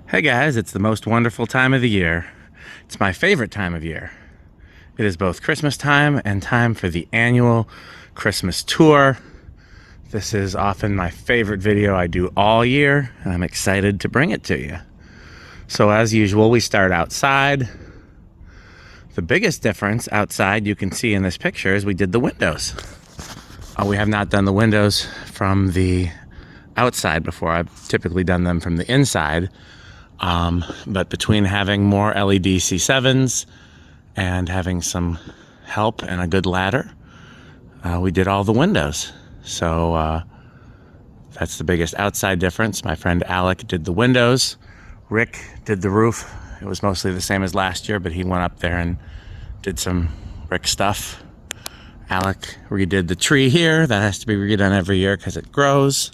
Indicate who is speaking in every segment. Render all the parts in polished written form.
Speaker 1: Hey guys, it's the most wonderful time of the year. It's my favorite time of year. It is both Christmas time and time for the annual Christmas tour. This is often my favorite video I do all year, and I'm excited to bring it to you. So as usual, we start outside. The biggest difference outside you can see in this picture is we did the windows. We have not done the windows from the outside before. I've typically done them from the inside. But between having more LED C7s and having some help and a good ladder, we did all the windows. So that's the biggest outside difference. My friend Alec did the windows. Rick did the roof. It was mostly the same as last year, but he went up there and did some Rick stuff. Alec redid the tree here. That has to be redone every year because it grows.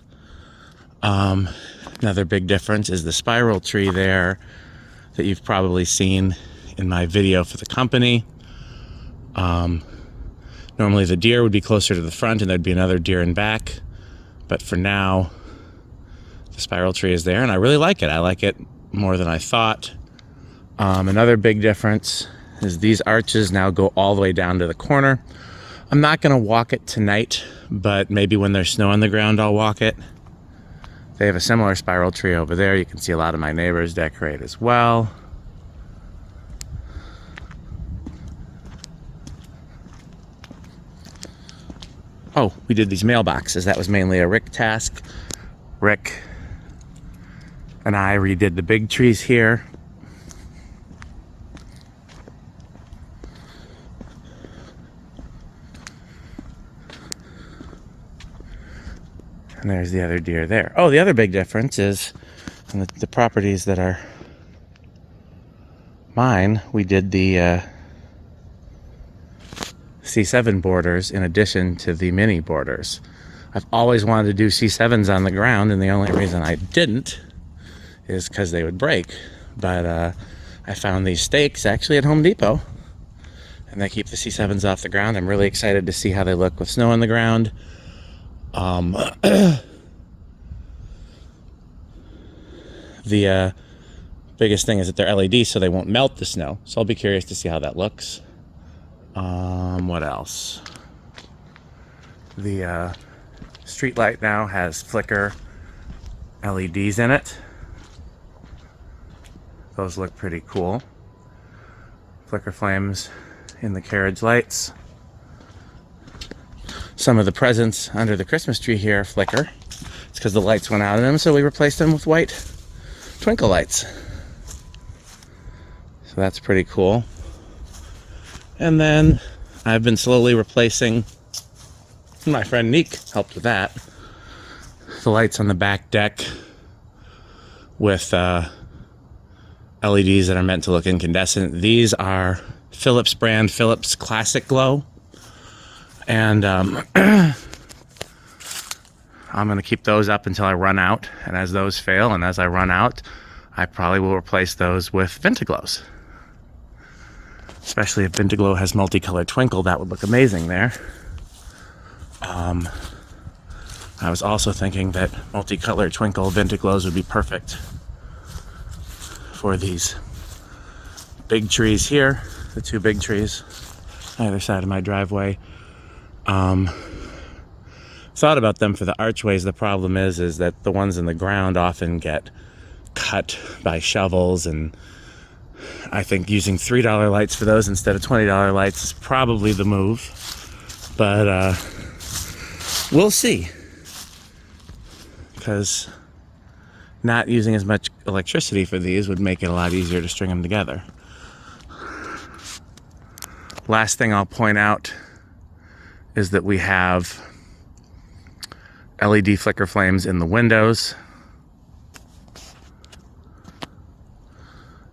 Speaker 1: Another big difference is the spiral tree there that you've probably seen in my video for the company. Normally the deer would be closer to the front and there'd be another deer in back. But for now, the spiral tree is there and I really like it. I like it more than I thought. Another big difference is these arches now go all the way down to the corner. I'm not going to walk it tonight, but maybe when there's snow on the ground, I'll walk it. They have a similar spiral tree over there. You can see a lot of my neighbors decorate as well. Oh, we did these mailboxes. That was mainly a Rick task. Rick and I redid the big trees here. And there's the other deer there. Oh, the other big difference is in the properties that are mine, we did the C7 borders in addition to the mini borders. I've always wanted to do C7s on the ground, and the only reason I didn't is because they would break. But I found these stakes actually at Home Depot, and they keep the C7s off the ground. I'm really excited to see how they look with snow on the ground. The biggest thing is that they're LED, so they won't melt the snow. So I'll be curious to see how that looks. What else? The street light now has flicker LEDs in it. Those look pretty cool. Flicker flames in the carriage lights. Some of the presents under the Christmas tree here flicker. It's because the lights went out in them, so we replaced them with white twinkle lights. So that's pretty cool. And then I've been slowly replacing, my friend Neek helped with that, the lights on the back deck with LEDs that are meant to look incandescent. These are Philips brand, Philips Classic Glow. And I'm going to keep those up until I run out. And as those fail and as I run out, I probably will replace those with Vinteglows. Especially if Vinteglow has multicolored twinkle, that would look amazing there. I was also thinking that multicolored twinkle Vinteglows would be perfect for these big trees here, the two big trees on either side of my driveway. Thought about them for the archways. The problem is that the ones in the ground often get cut by shovels, and I think using $3 lights for those instead of $20 lights is probably the move. But we'll see, because not using as much electricity for these would make it a lot easier to string them together. Last thing I'll point out is that we have LED flicker flames in the windows.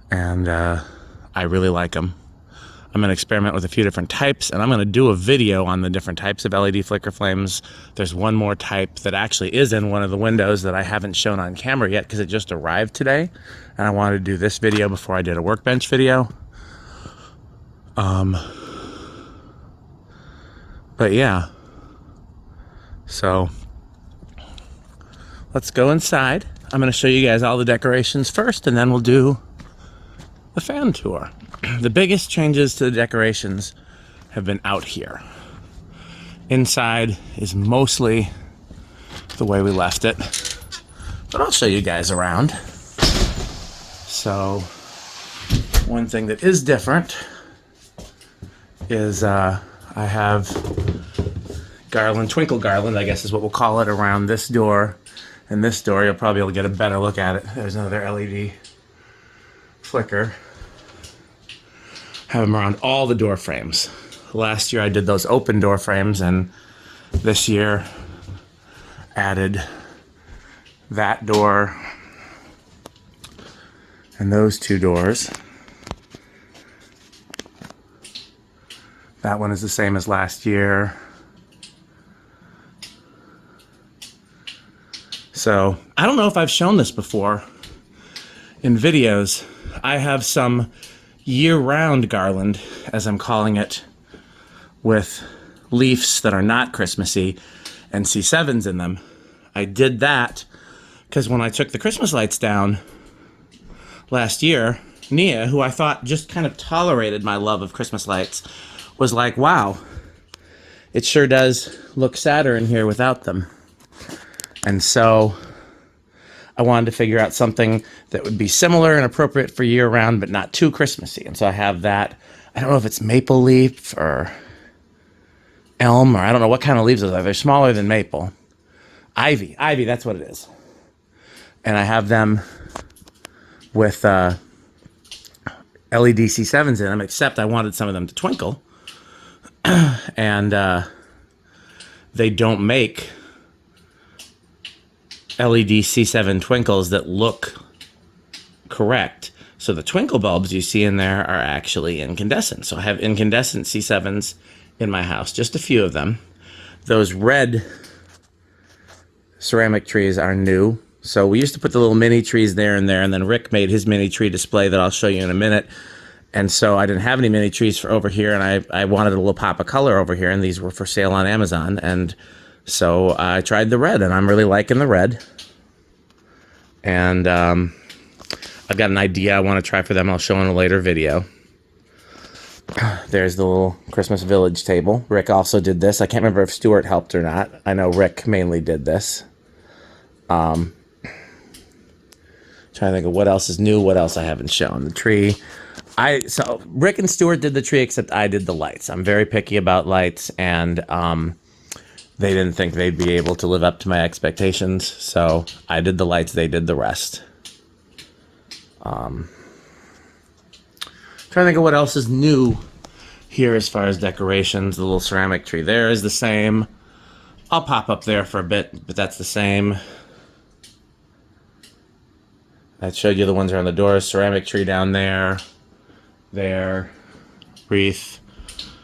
Speaker 1: And I really like them. I'm going to experiment with a few different types, and I'm going to do a video on the different types of LED flicker flames. There's one more type that actually is in one of the windows that I haven't shown on camera yet because it just arrived today. And I wanted to do this video before I did a workbench video. But yeah, so let's go inside. I'm going to show you guys all the decorations first, and then we'll do the fan tour. The biggest changes to the decorations have been out here. Inside is mostly the way we left it, but I'll show you guys around. So one thing that is different is I have garland, twinkle garland, I guess is what we'll call it, around this door and this door. You'll probably be able to get a better look at it. There's another LED flicker. Have them around all the door frames. Last year I did those open door frames, and this year added that door and those two doors. That one is the same as last year. So I don't know if I've shown this before in videos. I have some year-round garland, as I'm calling it, with leaves that are not Christmassy and C7s in them. I did that because when I took the Christmas lights down last year, Nia, who I thought just kind of tolerated my love of Christmas lights, was like, wow, it sure does look sadder in here without them. And so I wanted to figure out something that would be similar and appropriate for year-round, but not too Christmassy. And so I have that. I don't know if it's maple leaf or elm, or I don't know what kind of leaves those are. They're smaller than maple. Ivy, that's what it is. And I have them with LED C7s in them, except I wanted some of them to twinkle. And they don't make LED C7 twinkles that look correct. So the twinkle bulbs you see in there are actually incandescent. So I have incandescent C7s in my house, just a few of them. Those red ceramic trees are new. So we used to put the little mini trees there, and then Rick made his mini tree display that I'll show you in a minute. And so I didn't have any mini trees for over here, and I wanted a little pop of color over here, and these were for sale on Amazon. And so I tried the red, and I'm really liking the red. And I've got an idea I want to try for them. I'll show in a later video. There's the little Christmas village table. Rick also did this. I can't remember if Stuart helped or not. I know Rick mainly did this. Trying to think of what else is new, what else I haven't shown. The tree. So Rick and Stuart did the tree, except I did the lights. I'm very picky about lights, and they didn't think they'd be able to live up to my expectations, so I did the lights, they did the rest. Trying to think of what else is new here as far as decorations. The little ceramic tree there is the same. I'll pop up there for a bit, but that's the same. I showed you the ones around the doors. Ceramic tree down there. There. Wreath.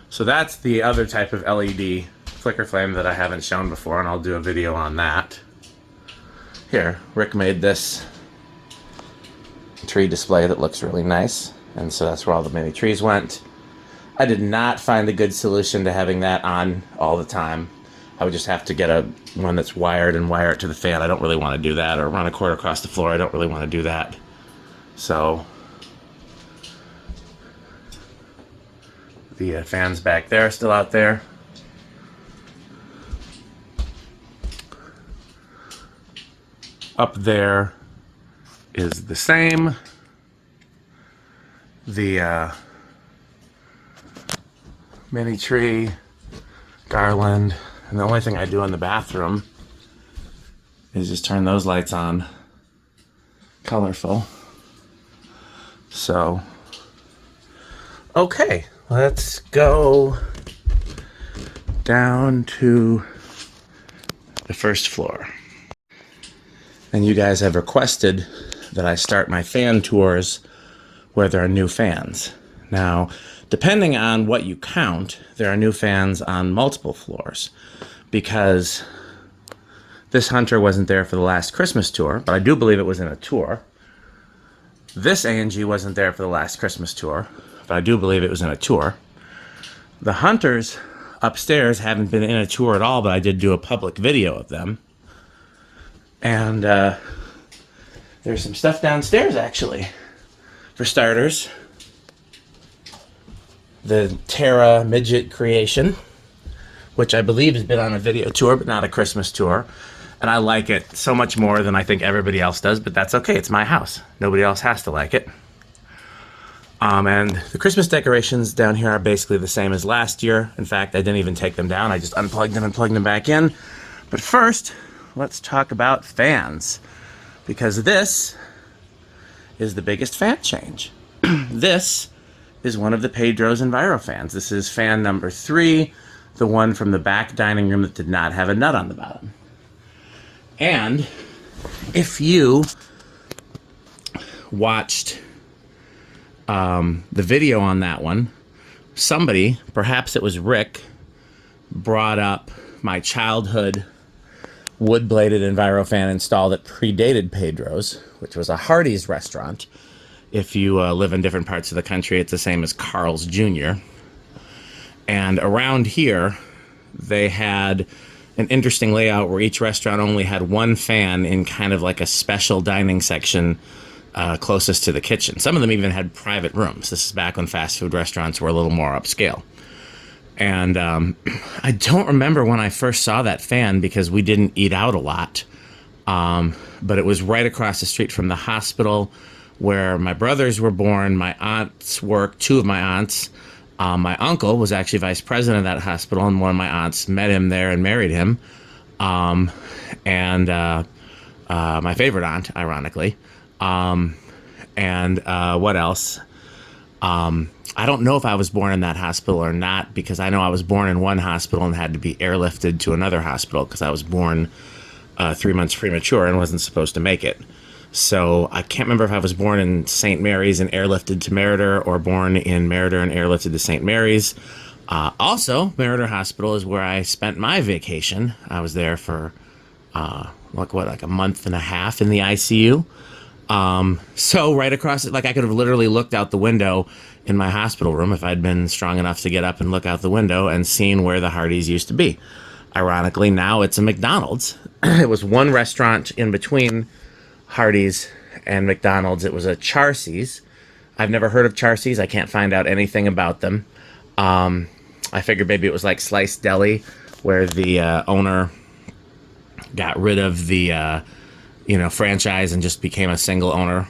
Speaker 1: So that's the other type of LED flicker flame that I haven't shown before, and I'll do a video on that. Here, Rick made this tree display that looks really nice, and so that's where all the mini trees went. I did not find a good solution to having that on all the time. I would just have to get one that's wired and wire it to the fan. I don't really want to do that, or run a cord across the floor. I don't really want to do that. So the fans back there, still out there. Up there is the same. The mini tree, garland, and the only thing I do in the bathroom is just turn those lights on. Colorful. So, okay, let's go down to the first floor. And you guys have requested that I start my fan tours where there are new fans. Now, depending on what you count, there are new fans on multiple floors, because this Hunter wasn't there for the last Christmas tour, but I do believe it was in a tour. This A&G wasn't there for the last Christmas tour, but I do believe it was in a tour. The Hunters upstairs haven't been in a tour at all, but I did do a public video of them. And There's some stuff downstairs, actually. For starters, the Terra Midget Creation, which I believe has been on a video tour, but not a Christmas tour. And I like it so much more than I think everybody else does, but that's okay. It's my house. Nobody else has to like it. And the Christmas decorations down here are basically the same as last year. In fact, I didn't even take them down. I just unplugged them and plugged them back in. But first, let's talk about fans, because this is the biggest fan change. This is one of the Pedro's Envirofans. This is fan number 3, the one from the back dining room that did not have a nut on the bottom. And if you watched the video on that one, somebody, perhaps it was Rick, brought up my childhood wood-bladed Envirofan install that predated Pedro's, which was a Hardee's restaurant. If you live in different parts of the country, it's the same as Carl's Jr. And around here, they had an interesting layout where each restaurant only had one fan in kind of like a special dining section closest to the kitchen. Some of them even had private rooms. This is back when fast food restaurants were a little more upscale. And I don't remember when I first saw that fan because we didn't eat out a lot. But it was right across the street from the hospital where my brothers were born. My aunts worked, 2 of my aunts. My uncle was actually vice president of that hospital, and one of my aunts met him there and married him. My favorite aunt, ironically. What else? I don't know if I was born in that hospital or not, because I know I was born in one hospital and had to be airlifted to another hospital because I was born 3 months premature and wasn't supposed to make it. So I can't remember if I was born in St. Mary's and airlifted to Meriter, or born in Meriter and airlifted to St. Mary's. Also, Meriter Hospital is where I spent my vacation. I was there for like a month and a half in the ICU. So right across it, like I could have literally looked out the window in my hospital room if I'd been strong enough to get up and look out the window and seen where the Hardee's used to be. Ironically, now it's a McDonald's. It was one restaurant in between Hardee's and McDonald's. It was a Charcy's. I've never heard of Charcy's. I can't find out anything about them. I figured maybe it was like Sliced Deli, where the owner got rid of the franchise and just became a single owner,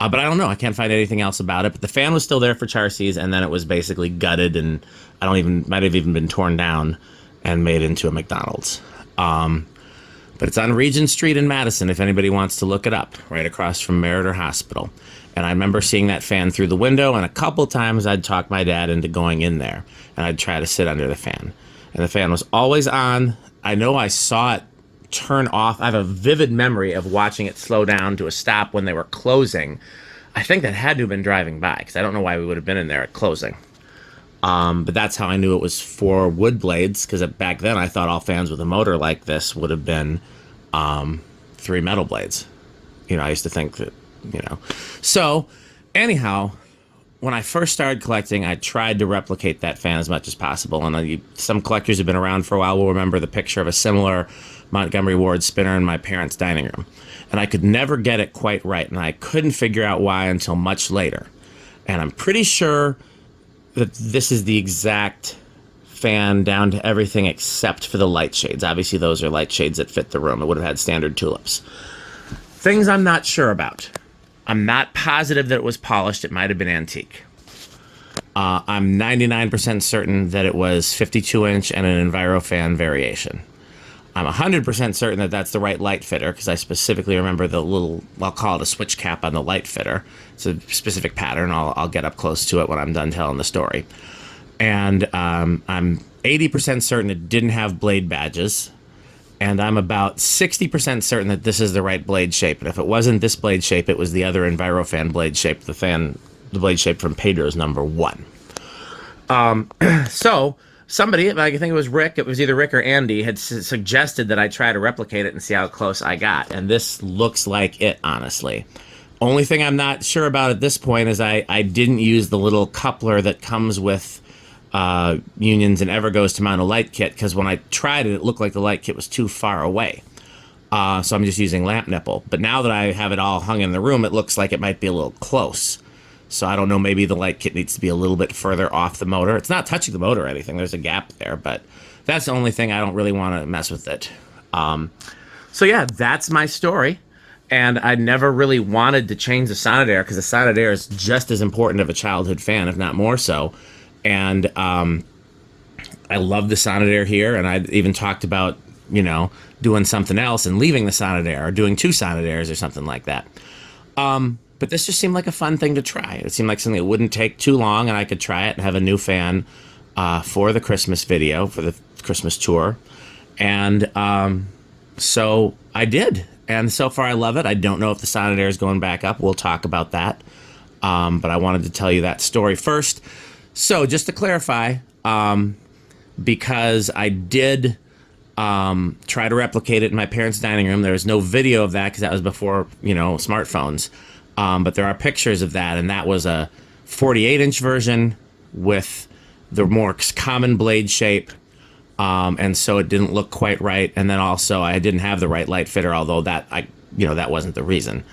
Speaker 1: but I don't know. I can't find anything else about it. But the fan was still there for Charcy's, and then it was basically gutted, and might have even been torn down and made into a McDonald's. But it's on Regent Street in Madison, if anybody wants to look it up, right across from Meriter Hospital. And I remember seeing that fan through the window, and a couple times I'd talk my dad into going in there, and I'd try to sit under the fan. And the fan was always on. I know I saw it turn off. I have a vivid memory of watching it slow down to a stop when they were closing. I think that had to have been driving by, because I don't know why we would have been in there at closing. But that's how I knew it was for wood blades, because back then I thought all fans with a motor like this would have been 3 metal blades. I used to think that, So, anyhow, when I first started collecting, I tried to replicate that fan as much as possible. And some collectors who've been around for a while will remember the picture of a similar Montgomery Ward spinner in my parents' dining room. And I could never get it quite right, and I couldn't figure out why until much later. And I'm pretty sure that this is the exact fan down to everything except for the light shades. Obviously, those are light shades that fit the room. It would have had standard tulips. Things I'm not sure about. I'm not positive that it was polished. It might have been antique. I'm 99% certain that it was 52-inch and an Envirofan variation. I'm 100% certain that that's the right light fitter, because I specifically remember the little, I'll call it a switch cap on the light fitter. It's a specific pattern. I'll get up close to it when I'm done telling the story. And I'm 80% certain it didn't have blade badges. And I'm about 60% certain that this is the right blade shape. And if it wasn't this blade shape, it was the other Envirofan blade shape, the blade shape from Pedro's number 1. So somebody, I think it was Rick, it was either Rick or Andy, had suggested that I try to replicate it and see how close I got. And this looks like it, honestly. Only thing I'm not sure about at this point is I didn't use the little coupler that comes with Unions and Evergos to mount a light kit, because when I tried it, it looked like the light kit was too far away. So I'm just using lamp nipple. But now that I have it all hung in the room, it looks like it might be a little close. So I don't know, maybe the light kit needs to be a little bit further off the motor. It's not touching the motor or anything. There's a gap there, but that's the only thing. I don't really want to mess with it. So yeah, that's my story. And I never really wanted to change the Sonidaire because the Sonidaire is just as important of a childhood fan, if not more so. And I love the Sonidaire here, and I even talked about, you know, doing something else and leaving the Sonidaire or doing 2 Sonidaires or something like that. But this just seemed like a fun thing to try. It seemed like something that wouldn't take too long, and I could try it and have a new fan for the Christmas video, for the Christmas tour. And so I did. And so far I love it. I don't know if the Sonidaire is going back up. We'll talk about that. But I wanted to tell you that story first. So just to clarify, because I did try to replicate it in my parents' dining room. There was no video of that because that was before, you know, smartphones. But there are pictures of that, and that was a 48-inch version with the more common blade shape. And so it didn't look quite right. And then also I didn't have the right light fitter, although that that wasn't the reason.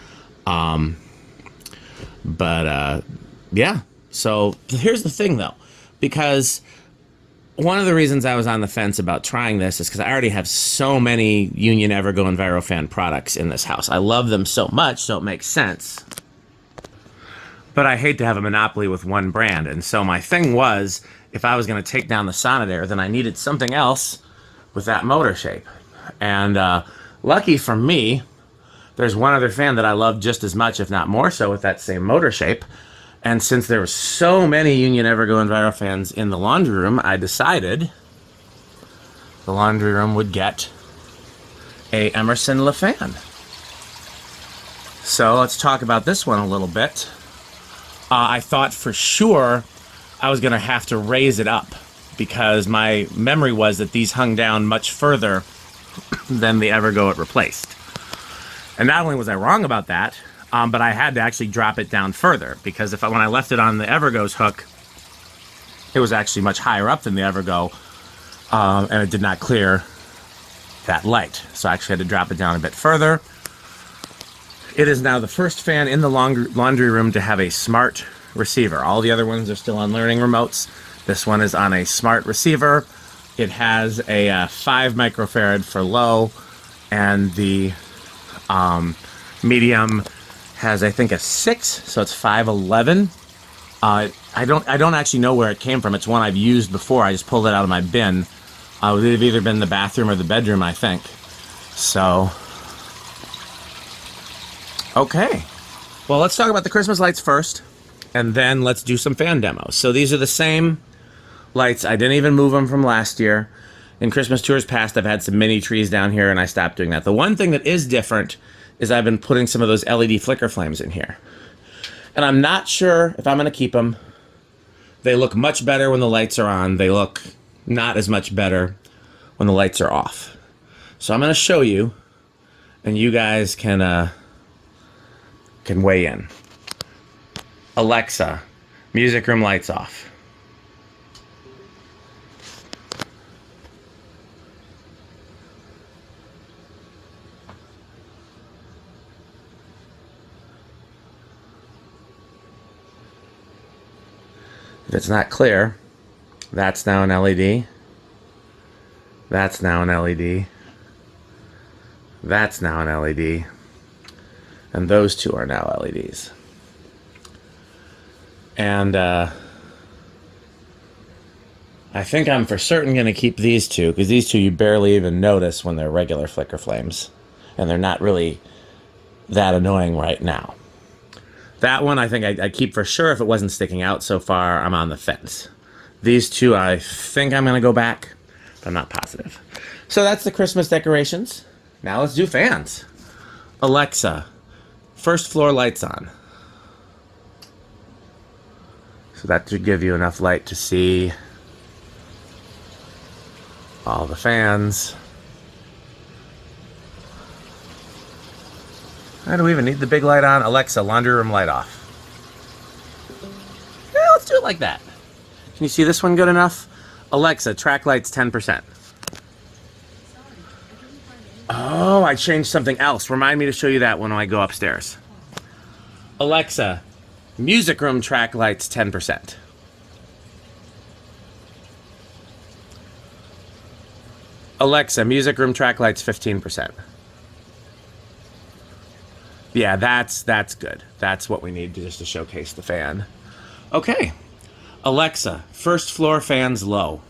Speaker 1: Yeah. So here's the thing though, because one of the reasons I was on the fence about trying this is because I already have so many Union Evergo Envirofan products in this house. I love them so much, so it makes sense. But I hate to have a monopoly with one brand. And so my thing was, if I was going to take down the Sonidaire, then I needed something else with that motor shape. And lucky for me, there's one other fan that I love just as much, if not more so, with that same motor shape. And since there were so many Union Evergo Envirofans in the laundry room, I decided the laundry room would get a Emerson LeFan. So let's talk about this one a little bit. I thought for sure I was going to have to raise it up because my memory was that these hung down much further than the Evergo it replaced. And not only was I wrong about that, but I had to actually drop it down further because when I left it on the Evergo's hook, it was actually much higher up than the Evergo, and it did not clear that light. So I actually had to drop it down a bit further. It is now the first fan in the laundry room to have a smart receiver. All the other ones are still on learning remotes. This one is on a smart receiver. It has a 5 microfarad for low, and the medium has, I think, a 6, so it's 511. I don't actually know where it came from. It's one I've used before. I just pulled it out of my bin. It would have either been the bathroom or the bedroom, I think. So, okay. Well, let's talk about the Christmas lights first, and then let's do some fan demos. So these are the same lights. I didn't even move them from last year. In Christmas tours past, I've had some mini trees down here, and I stopped doing that. The one thing that is different is I've been putting some of those LED flicker flames in here. And I'm not sure if I'm going to keep them. They look much better when the lights are on. They look not as much better when the lights are off. So I'm going to show you, and you guys can weigh in. Alexa, music room lights off. If it's not clear, that's now an LED. That's now an LED. That's now an LED. And those two are now LEDs. And I think I'm for certain going to keep these two, because these two you barely even notice when they're regular flicker flames. And they're not really that annoying right now. That one I think I'd keep for sure if it wasn't sticking out. So far, I'm on the fence. These two I think I'm going to go back, but I'm not positive. So that's the Christmas decorations. Now let's do fans. Alexa, first floor lights on. So that should give you enough light to see all the fans. Do we even need the big light on? Alexa, laundry room light off. Yeah, let's do it like that. Can you see this one good enough? Alexa, track lights 10%. Oh, I changed something else. Remind me to show you that when I go upstairs. Alexa, music room track lights 10%. Alexa, music room track lights 15%. Yeah, that's good. That's what we need just to showcase the fan. Okay. Alexa, first floor fans low.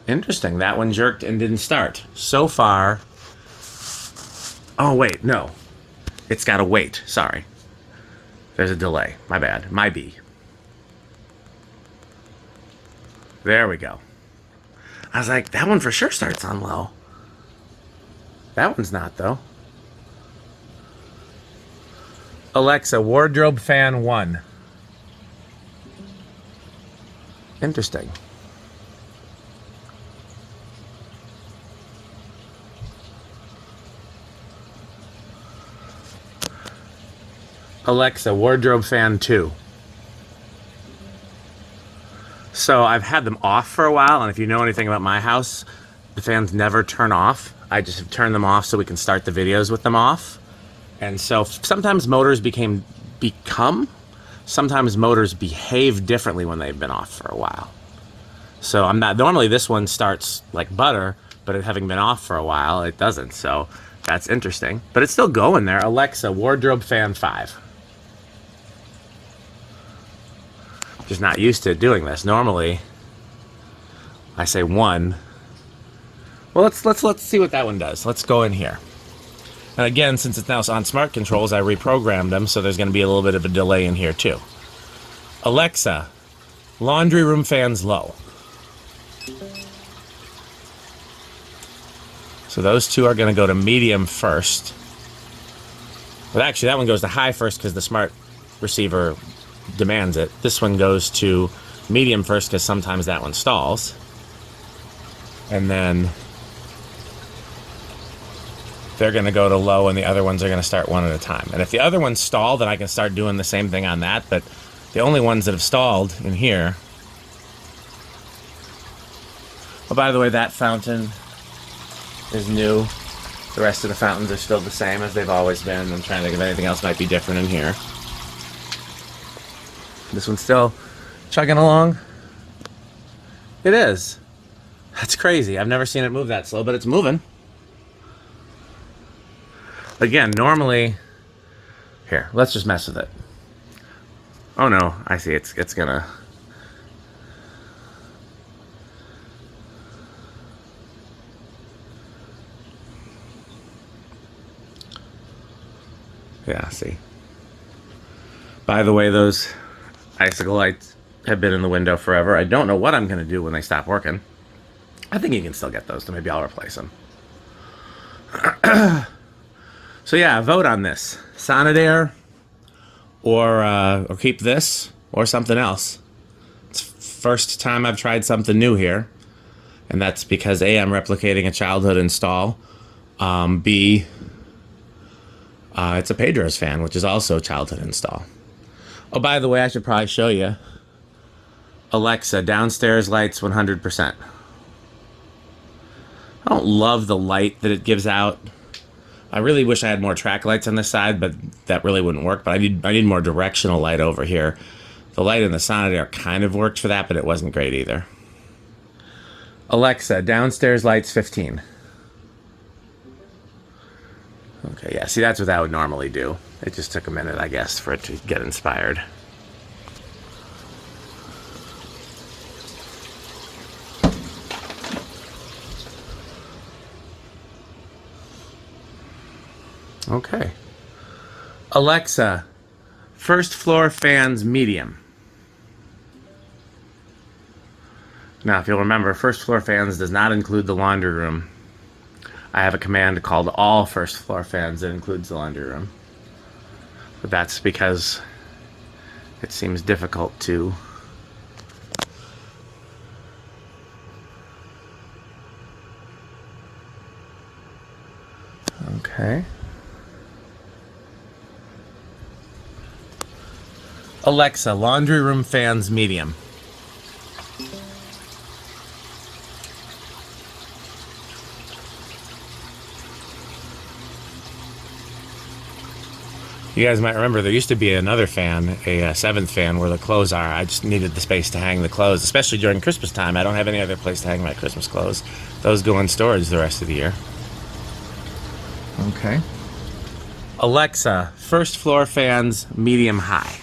Speaker 1: Interesting. That one jerked and didn't start. So far. Oh, wait. No. It's got to wait. Sorry. There's a delay. My bad. My B. There we go. I was like, that one for sure starts on low. That one's not, though. Alexa, wardrobe fan 1. Interesting. Alexa, wardrobe fan 2. So I've had them off for a while, and if you know anything about my house, the fans never turn off. I just have turned them off so we can start the videos with them off. And so sometimes motors sometimes motors behave differently when they've been off for a while. So I'm not, normally this one starts like butter, but it having been off for a while, it doesn't. So that's interesting, but it's still going there. Alexa, wardrobe fan 5. Just not used to doing this. Normally I say 1. Well, let's see what that one does. Let's go in here. And again, since it's now on smart controls, I reprogrammed them, so there's going to be a little bit of a delay in here too. Alexa, laundry room fans low. So those two are going to go to medium first. Well, actually, that one goes to high first because the smart receiver demands it. This one goes to medium first because sometimes that one stalls. And then they're going to go to low, and the other ones are going to start one at a time. And if the other ones stall, then I can start doing the same thing on that. But the only ones that have stalled in here... Oh, by the way, that fountain is new. The rest of the fountains are still the same as they've always been. I'm trying to think if anything else might be different in here. This one's still chugging along. It is. That's crazy. I've never seen it move that slow, but it's moving. Again, normally... Here, let's just mess with it. Oh no, I see. It's gonna... Yeah, see. By the way, those icicle lights have been in the window forever. I don't know what I'm going to do when they stop working. I think you can still get those, so maybe I'll replace them. So yeah, vote on this. Sonidair, or keep this, or something else. It's first time I've tried something new here. And that's because A, I'm replicating a childhood install. B, it's a Pedro's fan, which is also a childhood install. Oh, by the way, I should probably show you. Alexa, downstairs lights 100%. I don't love the light that it gives out. I really wish I had more track lights on this side, but that really wouldn't work. But I need more directional light over here. The light in the Sonidair kind of worked for that, but it wasn't great either. Alexa, downstairs lights 15. Okay, yeah, see, that's what that would normally do. It just took a minute, I guess, for it to get inspired. Okay. Alexa, first floor fans medium. Now, if you'll remember, first floor fans does not include the laundry room. I have a command called all first floor fans that includes the laundry room. But that's because it seems difficult to okay. Alexa, laundry room fans medium. You guys might remember there used to be another fan, a seventh fan, where the clothes are. I just needed the space to hang the clothes, especially during Christmas time. I don't have any other place to hang my Christmas clothes. Those go in storage the rest of the year. Okay. Alexa, first floor fans, medium high.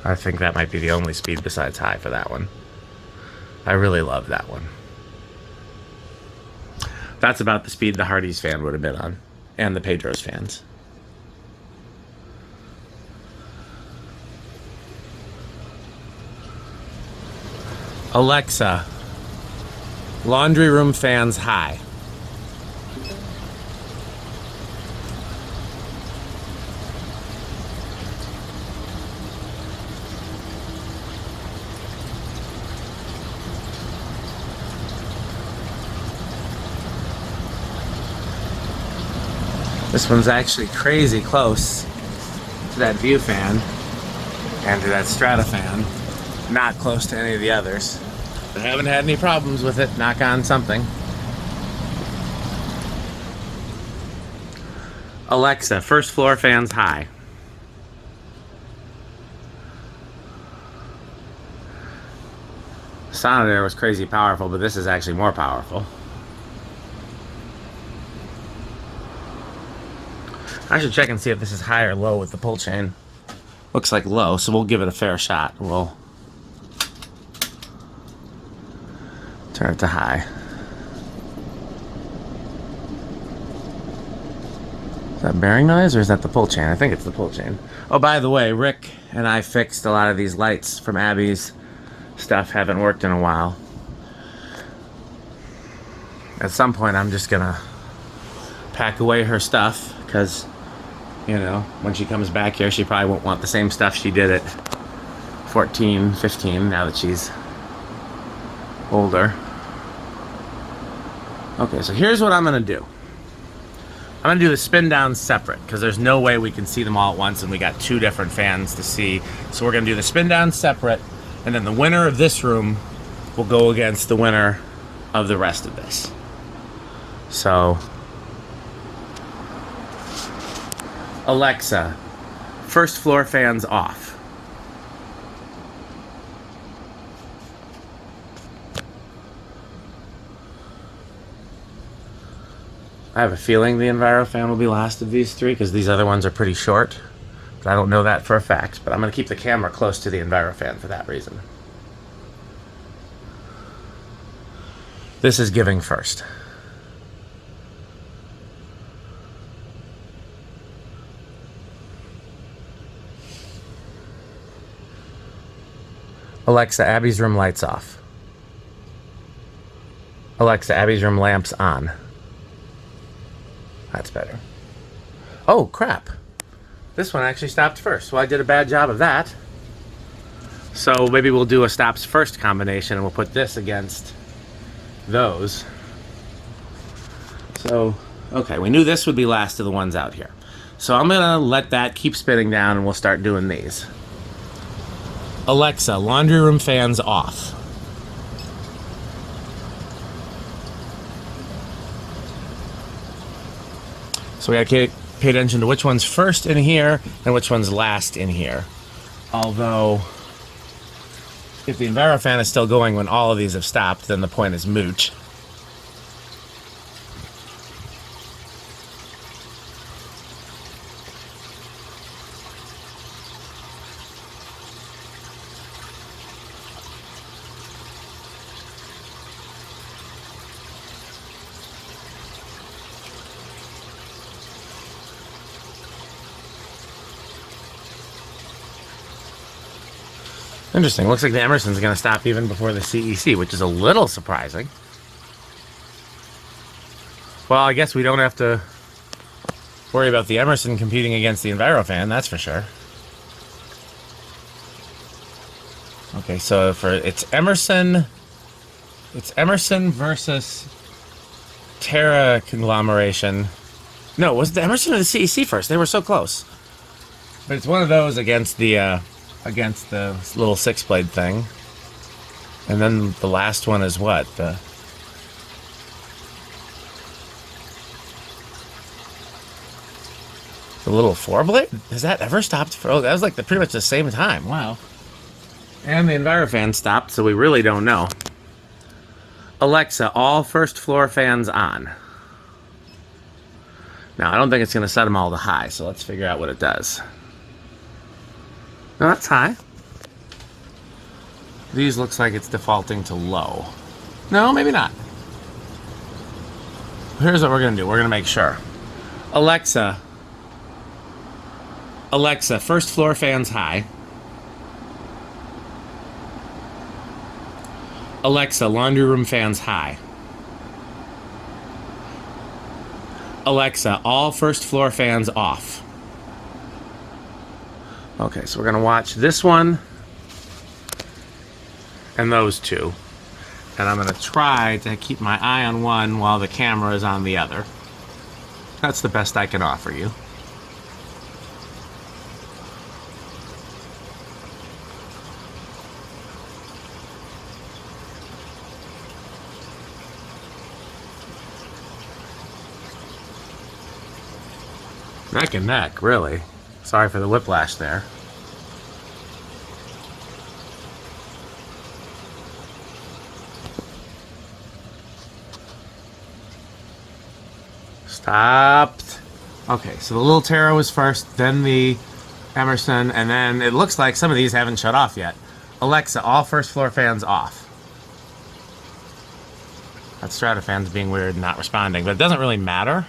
Speaker 1: I think that might be the only speed besides high for that one. I really love that one. That's about the speed the Hardy's fan would have been on, and the Pedro's fans. Alexa, laundry room fans high. This one's actually crazy close to that view fan and to that Strato-Fan. Not close to any of the others. I haven't had any problems with it. Knock on something. Alexa, first floor fans high. The sound there was crazy powerful, but this is actually more powerful. I should check and see if this is high or low with the pull chain. Looks like low, so we'll give it a fair shot. We'll turn it to high. Is that bearing noise or is that the pull chain? I think it's the pull chain. Oh, by the way, Rick and I fixed a lot of these lights from Abby's stuff. Haven't worked in a while. At some point, I'm just gonna pack away her stuff because, you know, when she comes back here, she probably won't want the same stuff she did at 14, 15, now that she's older. Okay, so here's what I'm gonna do. I'm gonna do the spin down separate because there's no way we can see them all at once and we got two different fans to see. So we're gonna do the spin down separate, and then the winner of this room will go against the winner of the rest of this. So, Alexa, first floor fans off. I have a feeling the Envirofan will be last of these three because these other ones are pretty short. But I don't know that for a fact. But I'm going to keep the camera close to the Envirofan for that reason. This is giving first. Alexa, Abby's room lights off. Alexa, Abby's room lamps on. That's better. Oh, crap. This one actually stopped first. Well, I did a bad job of that. So maybe we'll do a stops first combination and we'll put this against those. So, okay, we knew this would be last of the ones out here. So I'm gonna let that keep spinning down and we'll start doing these. Alexa, laundry room fans off. So we gotta pay attention to which one's first in here and which one's last in here. Although, if the Envirofan is still going when all of these have stopped, then the point is moot. Interesting. Looks like the Emerson's going to stop even before the CEC, which is a little surprising. Well, I guess we don't have to worry about the Emerson competing against the Envirofan, that's for sure. Okay, so it's Emerson versus Terra conglomeration. No, was it the Emerson or the CEC first? They were so close. But it's one of those against the against the little 6-blade thing. And then the last one is what? The little 4-blade? Has that ever stopped? Oh, that was like pretty much the same time. Wow. And the Envirofan stopped, so we really don't know. Alexa, all first floor fans on. Now, I don't think it's going to set them all to high, so let's figure out what it does. No, that's high. These looks like it's defaulting to low. No, maybe not. Here's what we're going to do. We're going to make sure. Alexa, first floor fans high. Alexa, laundry room fans high. Alexa, all first floor fans off. Okay, so we're going to watch this one and those two. And I'm going to try to keep my eye on one while the camera is on the other. That's the best I can offer you. Neck and neck, really. Sorry for the whiplash there. Stopped. Okay, so the little Tarot was first, then the Emerson, and then it looks like some of these haven't shut off yet. Alexa, all first floor fans off. That Strato-Fan's being weird and not responding, but it doesn't really matter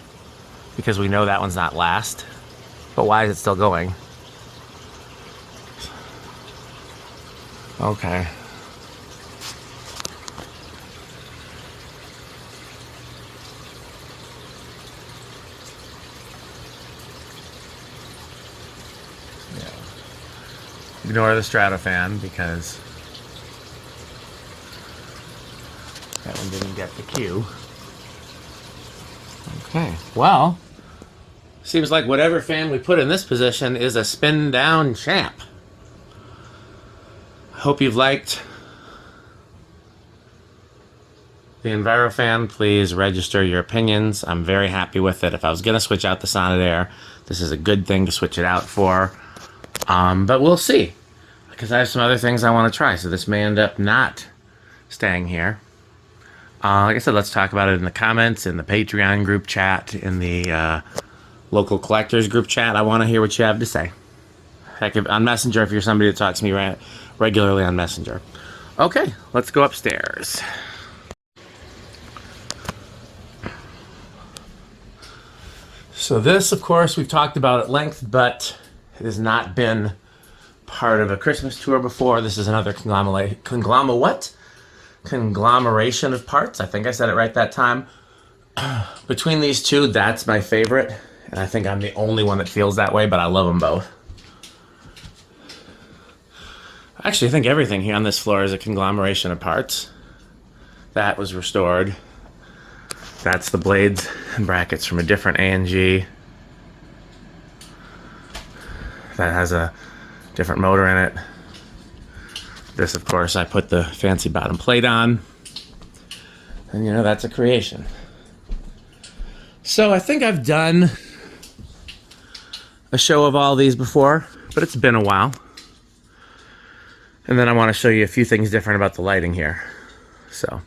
Speaker 1: because we know that one's not last. But why is it still going? Okay. Yeah. Ignore the Strato-Fan because that one didn't get the cue. Okay, well, seems like whatever fan we put in this position is a spin down champ. Hope you've liked the Envirofan. Please register your opinions. I'm very happy with it. If I was going to switch out the Sonidair, this is a good thing to switch it out for. But we'll see, because I have some other things I want to try, so this may end up not staying here. Like I said, let's talk about it in the comments, in the Patreon group chat, in the local collectors group chat. I want to hear what you have to say. Heck, on Messenger, if you're somebody that talks to me regularly on Messenger. Okay, let's go upstairs. So this, of course, we've talked about at length, but it has not been part of a Christmas tour before. This is another conglomeration of parts. I think I said it right that time. Between these two, that's my favorite. And I think I'm the only one that feels that way, but I love them both. Actually, I think everything here on this floor is a conglomeration of parts. That was restored. That's the blades and brackets from a different A&G. That has a different motor in it. This, of course, I put the fancy bottom plate on. And, you know, that's a creation. So I think I've done a show of all these before, but it's been a while. And then I want to show you a few things different about the lighting here. So,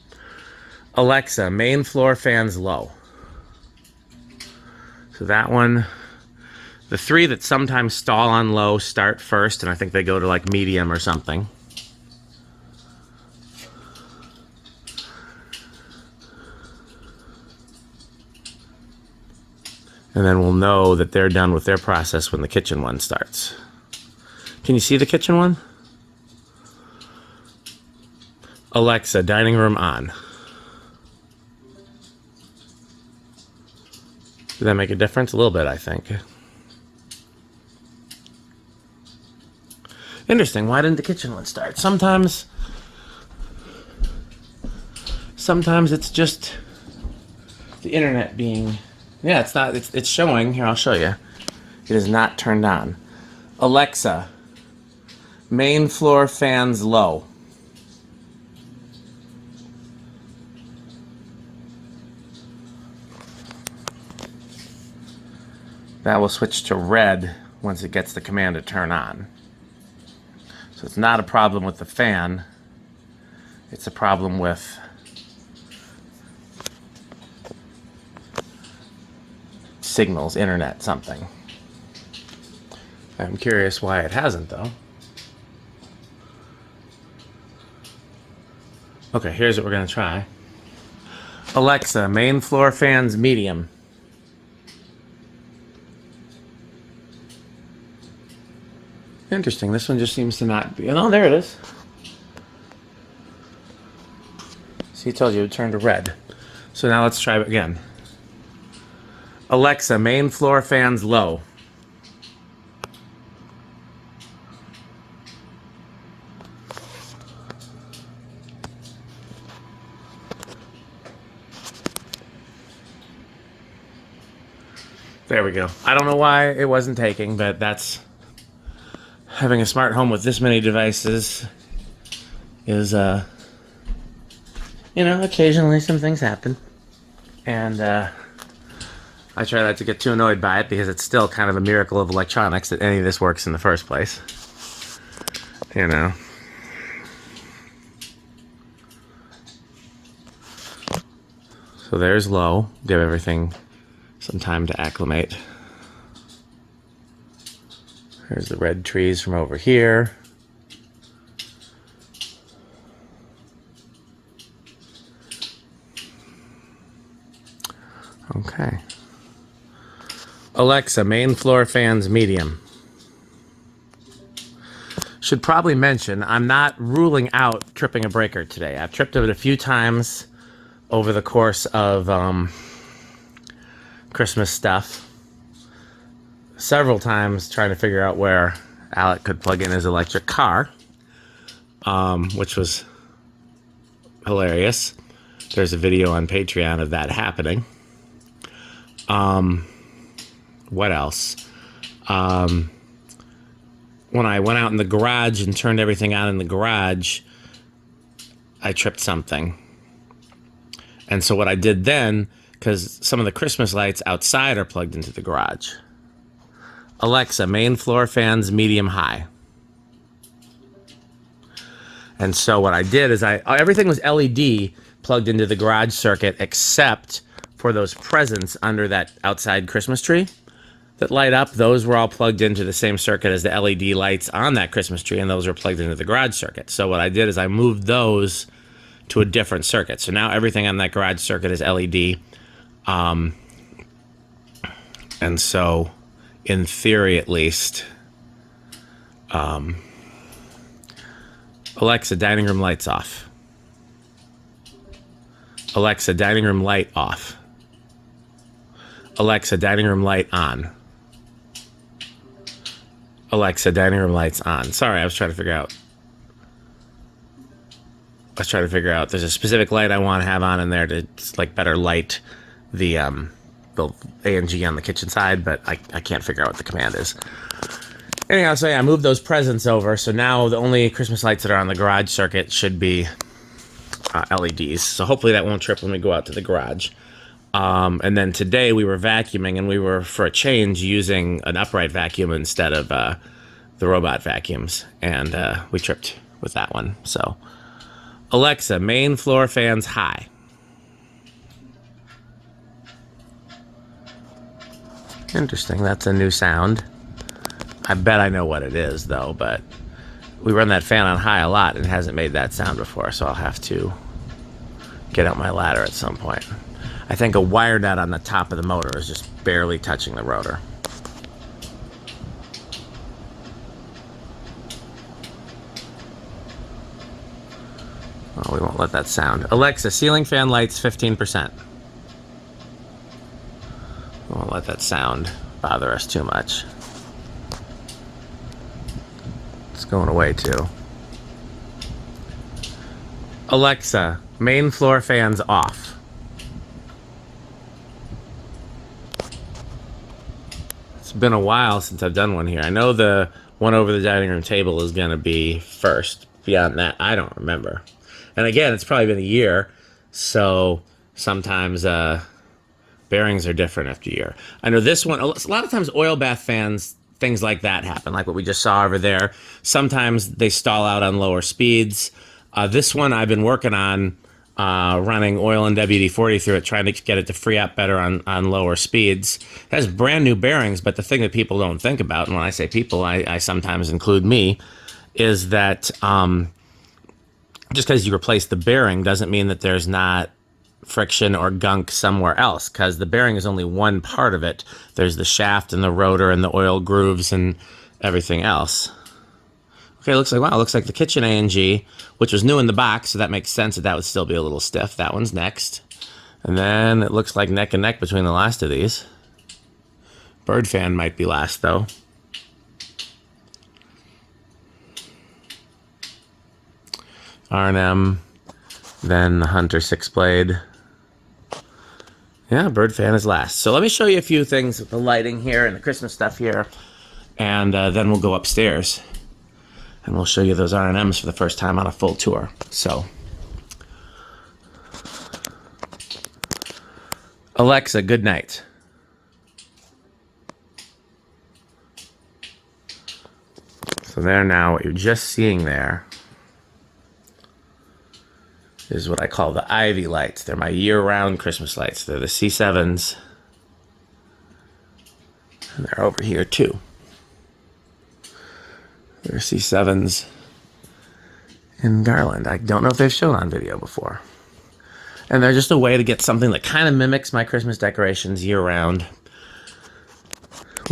Speaker 1: Alexa, main floor fans low. So that one, the three that sometimes stall on low start first, and I think they go to like medium or something. And then we'll know that they're done with their process when the kitchen one starts. Can you see the kitchen one? Alexa, dining room on. Did that make a difference? A little bit, I think. Interesting. Why didn't the kitchen one start? Sometimes it's just the internet being... Yeah, it's not. It's showing. Here, I'll show you. It is not turned on. Alexa, Main floor fans low. That will switch to red once it gets the command to turn on. So it's not a problem with the fan, it's a problem with signals, internet, something. I'm curious why it hasn't though. Okay, here's what we're gonna try. Alexa, main floor fans medium. Interesting, this one just seems to not be. Oh, there it is. See, I told you it turned to red. So now let's try it again. Alexa, main floor fans low. There we go. I don't know why it wasn't taking, but that's... Having a smart home with this many devices is, you know, occasionally some things happen. And I try not to get too annoyed by it because it's still kind of a miracle of electronics that any of this works in the first place. You know. So there's low. Give everything some time to acclimate. There's the red trees from over here. Okay. Alexa, main floor fans medium. Should probably mention, I'm not ruling out tripping a breaker today. I've tripped it a few times over the course of Christmas stuff. Several times trying to figure out where Alec could plug in his electric car, which was hilarious. There's a video on Patreon of that happening. What else? When I went out in the garage and turned everything on in the garage, I tripped something. And so what I did then, because some of the Christmas lights outside are plugged into the garage. Alexa, main floor fans medium high. And so what I did is everything was LED plugged into the garage circuit except for those presents under that outside Christmas tree that light up. Those were all plugged into the same circuit as the LED lights on that Christmas tree, and those were plugged into the garage circuit. So what I did is I moved those to a different circuit. So now everything on that garage circuit is LED. And so, in theory at least, Alexa, dining room lights off. Alexa, dining room light off. Alexa, dining room light on. Alexa, dining room lights on. Sorry, I was trying to figure out. There's a specific light I want to have on in there to like better light the A&G on the kitchen side, but I can't figure out what the command is. Anyhow, so yeah, I moved those presents over, so now the only Christmas lights that are on the garage circuit should be LEDs. So hopefully that won't trip when we go out to the garage. And then today we were vacuuming, and we were, for a change, using an upright vacuum instead of the robot vacuums, and we tripped with that one. So, Alexa, main floor fans high. Interesting, that's a new sound. I bet I know what it is, though, but we run that fan on high a lot, and it hasn't made that sound before, so I'll have to get out my ladder at some point. I think a wire nut on the top of the motor is just barely touching the rotor. Oh, we won't let that sound. Alexa, ceiling fan lights 15%. We won't let that sound bother us too much. It's going away too. Alexa, main floor fans off. It's been a while since I've done one here. I know the one over the dining room table is going to be first. Beyond that, I don't remember. And again, it's probably been a year, so sometimes bearings are different after a year. I know this one, a lot of times oil bath fans, things like that happen, like what we just saw over there. Sometimes they stall out on lower speeds. This one I've been working on running oil and WD-40 through it, trying to get it to free up better on lower speeds. It has brand new bearings, but the thing that people don't think about, and when I say people, I sometimes include me, is that just because you replace the bearing doesn't mean that there's not friction or gunk somewhere else, because the bearing is only one part of it. There's the shaft and the rotor and the oil grooves and everything else. Okay, looks like the kitchen A&G, which was new in the box, so that makes sense that would still be a little stiff. That one's next. And then it looks like neck and neck between the last of these. Bird fan might be last, though. R&M, then the Hunter 6-blade. Yeah, bird fan is last. So let me show you a few things with the lighting here and the Christmas stuff here, and then we'll go upstairs. And we'll show you those R&Ms for the first time on a full tour. So, Alexa, good night. So there now, what you're just seeing there is what I call the Ivy lights. They're my year-round Christmas lights. They're the C7s. And they're over here too. They're C7s in garland. I don't know if they've shown on video before. And they're just a way to get something that kind of mimics my Christmas decorations year-round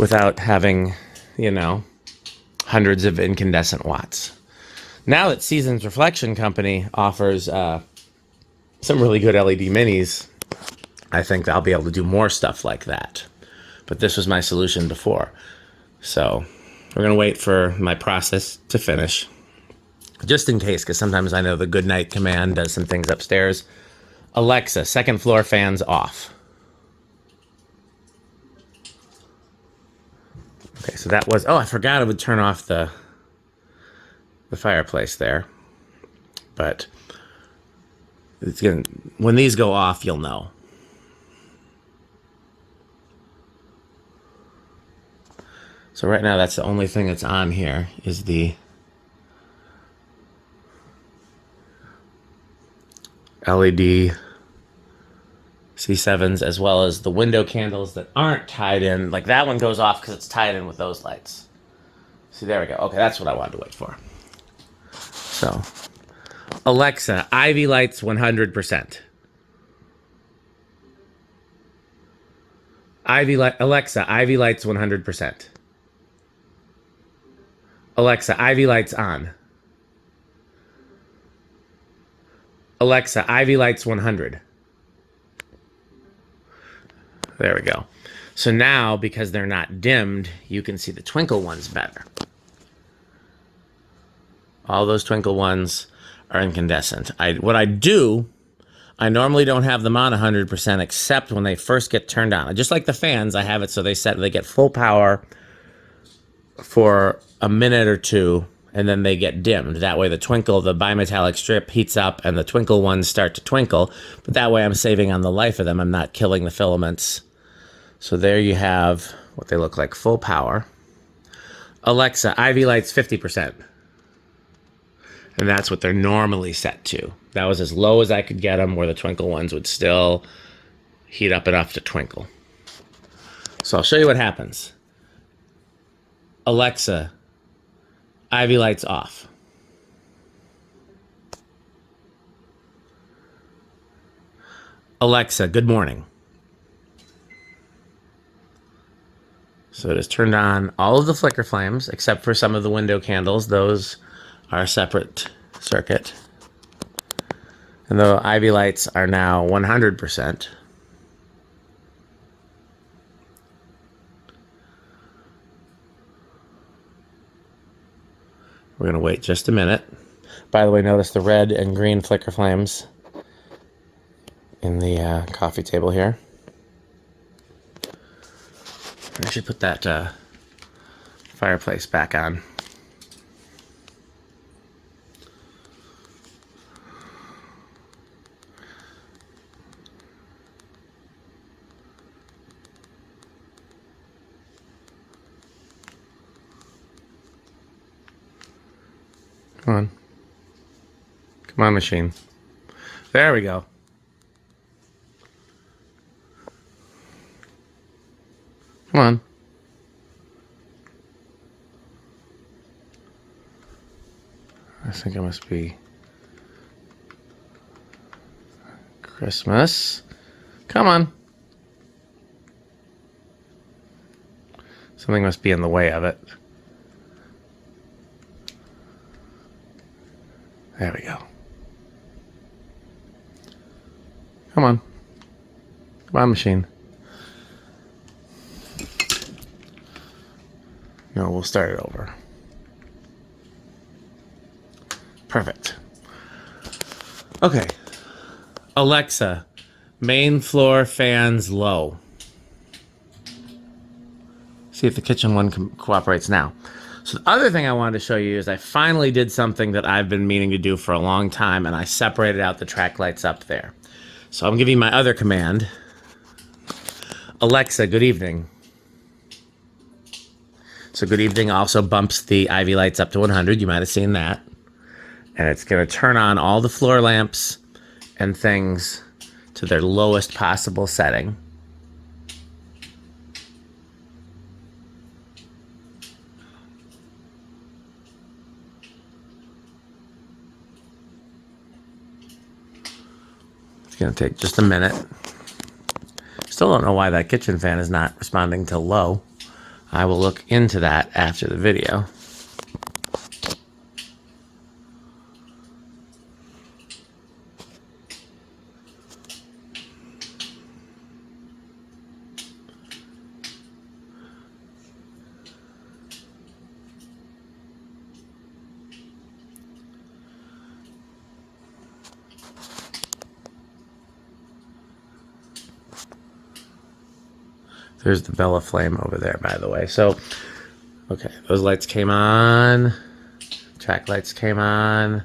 Speaker 1: without having, you know, hundreds of incandescent watts. Now that Seasons Reflection Company offers some really good LED minis, I think I'll be able to do more stuff like that. But this was my solution before. So we're going to wait for my process to finish, just in case, because sometimes I know the good night command does some things upstairs. Alexa, second floor fans off. Okay, so that was, oh, I forgot it would turn off the fireplace there. But it's gonna, when these go off, you'll know. So right now, that's the only thing that's on here is the LED C7s, as well as the window candles that aren't tied in. Like that one goes off because it's tied in with those lights. See, there we go. Okay, that's what I wanted to wait for. So, Alexa, Ivy lights 100%. Alexa, Ivy lights 100%. Alexa, Ivy lights on. Alexa, Ivy lights 100. There we go. So now, because they're not dimmed, you can see the twinkle ones better. All those twinkle ones are incandescent. What I do, I normally don't have them on 100% except when they first get turned on. Just like the fans, I have it so they get full power for a minute or two, and then they get dimmed. That way the bimetallic strip heats up and the twinkle ones start to twinkle. But that way I'm saving on the life of them. I'm not killing the filaments. So there you have what they look like, full power. Alexa, Ivy lights 50%. And that's what they're normally set to. That was as low as I could get them, where the twinkle ones would still heat up enough to twinkle. So I'll show you what happens. Alexa, Ivy lights off. Alexa, good morning. So it has turned on all of the flicker flames, except for some of the window candles. Those are a separate circuit. And the Ivy lights are now 100%. We're going to wait just a minute. By the way, notice the red and green flicker flames in the coffee table here. I should put that fireplace back on. Come on. Come on, machine. There we go. Come on. I think it must be Christmas. Come on. Something must be in the way of it. There we go. Come on. Come on, machine. No, we'll start it over. Perfect. Okay. Alexa, main floor fans low. See if the kitchen one cooperates now. So the other thing I wanted to show you is I finally did something that I've been meaning to do for a long time, and I separated out the track lights up there. So I'm giving you my other command. Alexa, good evening. So good evening also bumps the Ivy lights up to 100. You might have seen that. And it's going to turn on all the floor lamps and things to their lowest possible setting. It's going to take just a minute. Still don't know why that kitchen fan is not responding to low. I will look into that after the video. There's the Bella Flame over there, by the way. So, okay, those lights came on. Track lights came on.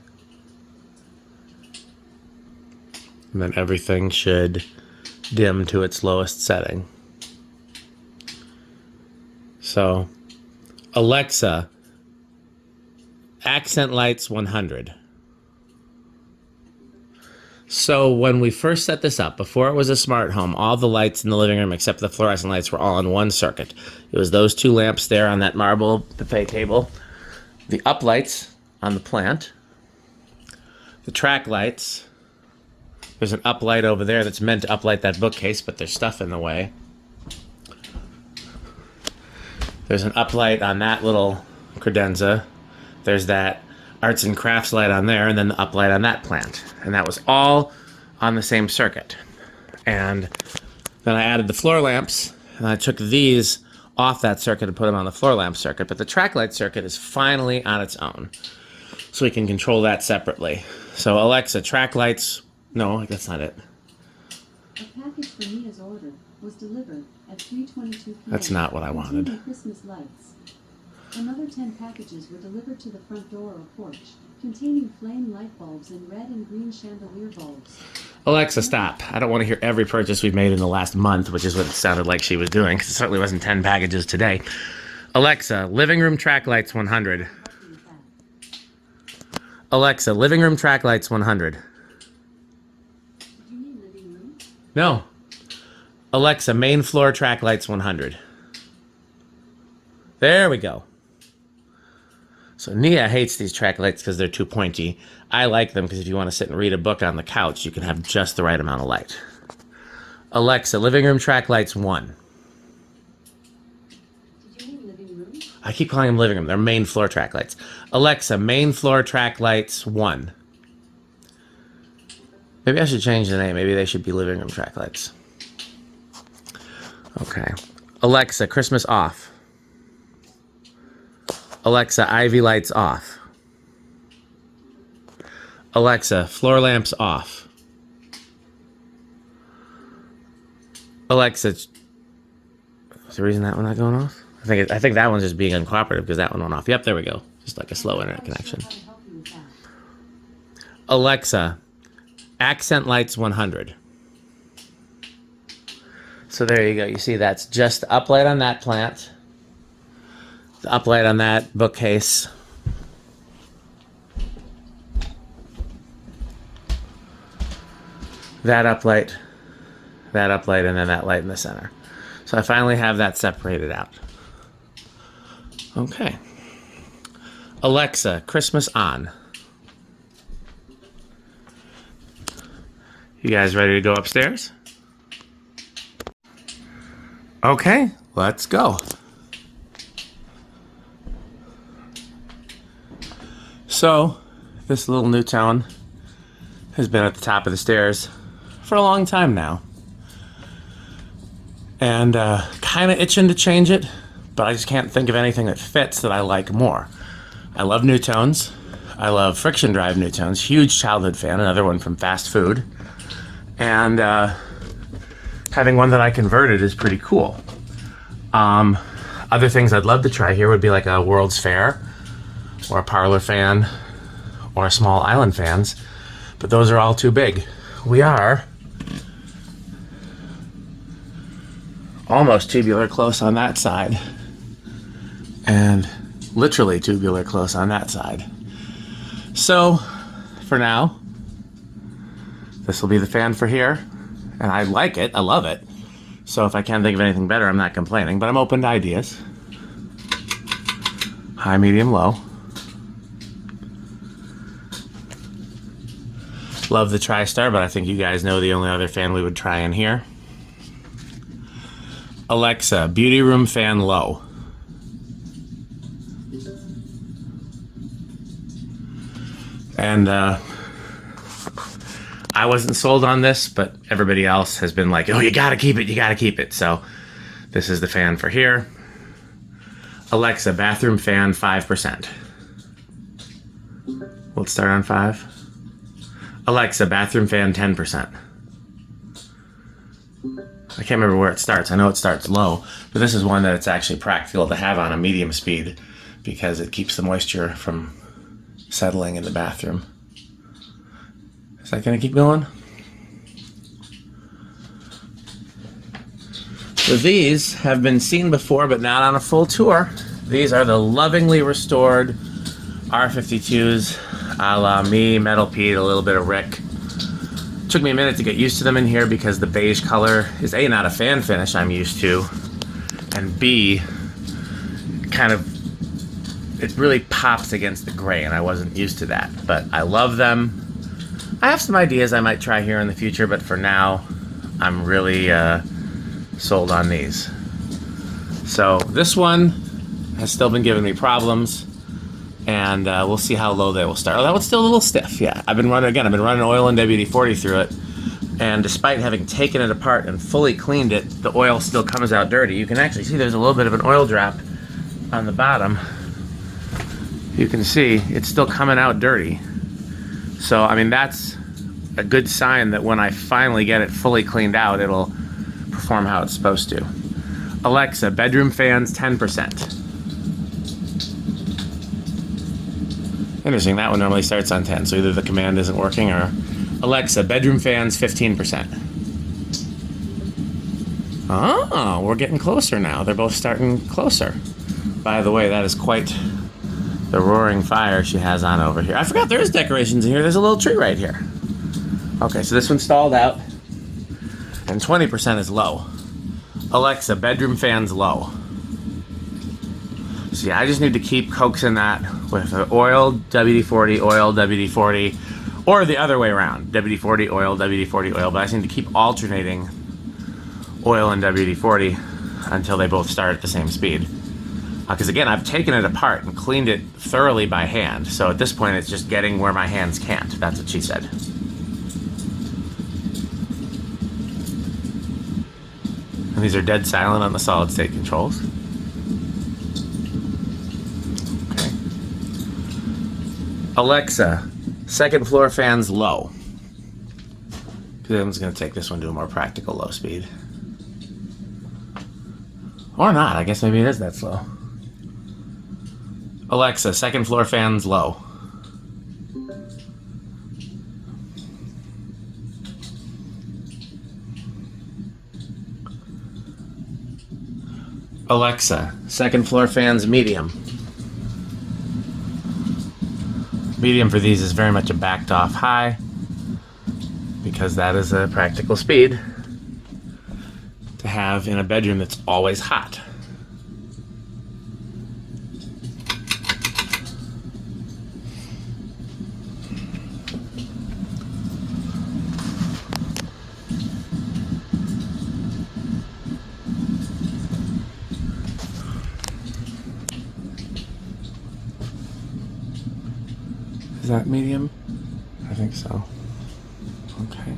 Speaker 1: And then everything should dim to its lowest setting. So, Alexa, accent lights 100. So when we first set this up, before it was a smart home, all the lights in the living room except the fluorescent lights were all on one circuit. It was those two lamps there on that marble buffet table, the up lights on the plant, the track lights. There's an up light over there that's meant to uplight that bookcase, but there's stuff in the way. There's an up light on that little credenza. There's that arts and crafts light on there, and then the uplight on that plant. And that was all on the same circuit. And then I added the floor lamps, and I took these off that circuit and put them on the floor lamp circuit. But the track light circuit is finally on its own. So we can control that separately. So Alexa, track lights... No, that's not it.
Speaker 2: A package for Mia's order was delivered at 3:22 p.m.
Speaker 1: That's not what I wanted.
Speaker 2: Christmas lights. Another 10 packages were delivered to the front door or porch, containing flame light bulbs and red and green chandelier bulbs.
Speaker 1: Alexa, stop. I don't want to hear every purchase we've made in the last month, which is what it sounded like she was doing, because it certainly wasn't 10 packages today. Alexa, living room track lights 100. Alexa, living room track lights 100.
Speaker 2: Did you mean living room?
Speaker 1: No. Alexa, main floor track lights 100. There we go. So Nia hates these track lights because they're too pointy. I like them because if you want to sit and read a book on the couch, you can have just the right amount of light. Alexa, living room track lights 1.
Speaker 2: Did you mean living room?
Speaker 1: I keep calling them living room. They're main floor track lights. Alexa, main floor track lights 1. Maybe I should change the name. Maybe they should be living room track lights. Okay. Alexa, Christmas off. Alexa, Ivy lights off. Alexa, floor lamps off. Alexa, is there a reason that one not going off? I think that one's just being uncooperative because that one went off. Yep, there we go. Just like a slow internet connection. Alexa, accent lights 100. So there you go. You see that's just the uplight on that plant. The uplight on that bookcase. that uplight, and then that light in the center. So I finally have that separated out. Okay. Alexa, Christmas on. You guys ready to go upstairs? Okay, let's go. So, this little Nutone has been at the top of the stairs for a long time now. And kind of itching to change it, but I just can't think of anything that fits that I like more. I love Nutones. I love friction drive Nutones. Huge childhood fan, another one from fast food. And having one that I converted is pretty cool. Other things I'd love to try here would be like a World's Fair or a parlor fan or a small island fans, but those are all too big. We are almost tubular close on that side and literally tubular close on that side. So for now, this will be the fan for here, and I like it, I love it. So if I can't think of anything better, I'm not complaining, but I'm open to ideas. High, medium, low. Love the Tristar, but I think you guys know the only other fan we would try in here. Alexa, beauty room fan low. And I wasn't sold on this, but everybody else has been like, oh, you gotta keep it, you gotta keep it. So this is the fan for here. Alexa, bathroom fan 5%. Let's start on 5. Alexa, bathroom fan 10%. I can't remember where it starts. I know it starts low, but this is one that it's actually practical to have on a medium speed because it keeps the moisture from settling in the bathroom. Is that gonna keep going? So these have been seen before, but not on a full tour. These are the lovingly restored R52s, a la me, Metal Pete, a little bit of Rick. Took me a minute to get used to them in here because the beige color is A, not a fan finish I'm used to, and B, kind of, it really pops against the gray, and I wasn't used to that, but I love them. I have some ideas I might try here in the future, but for now, I'm really sold on these. So this one has still been giving me problems, and we'll see how low they will start. Oh, that one's still a little stiff, yeah. I've been running oil and WD-40 through it, and despite having taken it apart and fully cleaned it, the oil still comes out dirty. You can actually see there's a little bit of an oil drop on the bottom. You can see it's still coming out dirty. So, I mean, that's a good sign that when I finally get it fully cleaned out, it'll perform how it's supposed to. Alexa, bedroom fans 10%. Interesting, that one normally starts on 10, so either the command isn't working or... Alexa, bedroom fans 15%. Oh, we're getting closer now. They're both starting closer. By the way, that is quite the roaring fire she has on over here. I forgot there is decorations in here. There's a little tree right here. Okay, so this one's stalled out, and 20% is low. Alexa, bedroom fans low. So yeah, I just need to keep coaxing that with oil, WD-40, oil, WD-40, or the other way around, WD-40, oil, WD-40, oil, but I just need to keep alternating oil and WD-40 until they both start at the same speed. Because again, I've taken it apart and cleaned it thoroughly by hand, so at this point it's just getting where my hands can't. That's what she said. And these are dead silent on the solid state controls. Okay. Alexa, second floor fans low. Because I'm just going to take this one to a more practical low speed. Or not, I guess maybe it is that slow. Alexa, second floor fans low. Alexa, second floor fans medium. Medium for these is very much a backed off high because that is a practical speed to have in a bedroom that's always hot. Is that medium? I think so. Okay.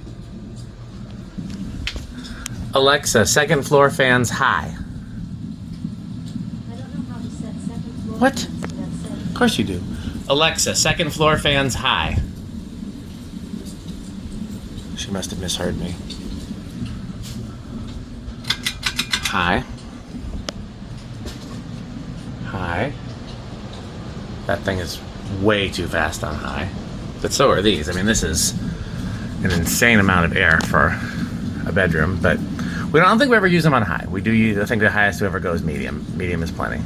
Speaker 1: Alexa, second floor fans high.
Speaker 2: I don't know how to set second floor
Speaker 1: What?
Speaker 2: fans to that setting.
Speaker 1: Of course you do. Alexa, second floor fans high. She must have misheard me. High. High. That thing is way too fast on high. But so are these. I mean, this is an insane amount of air for a bedroom, but I don't think we ever use them on high. We do use, I think the highest we ever go is medium. Medium is plenty.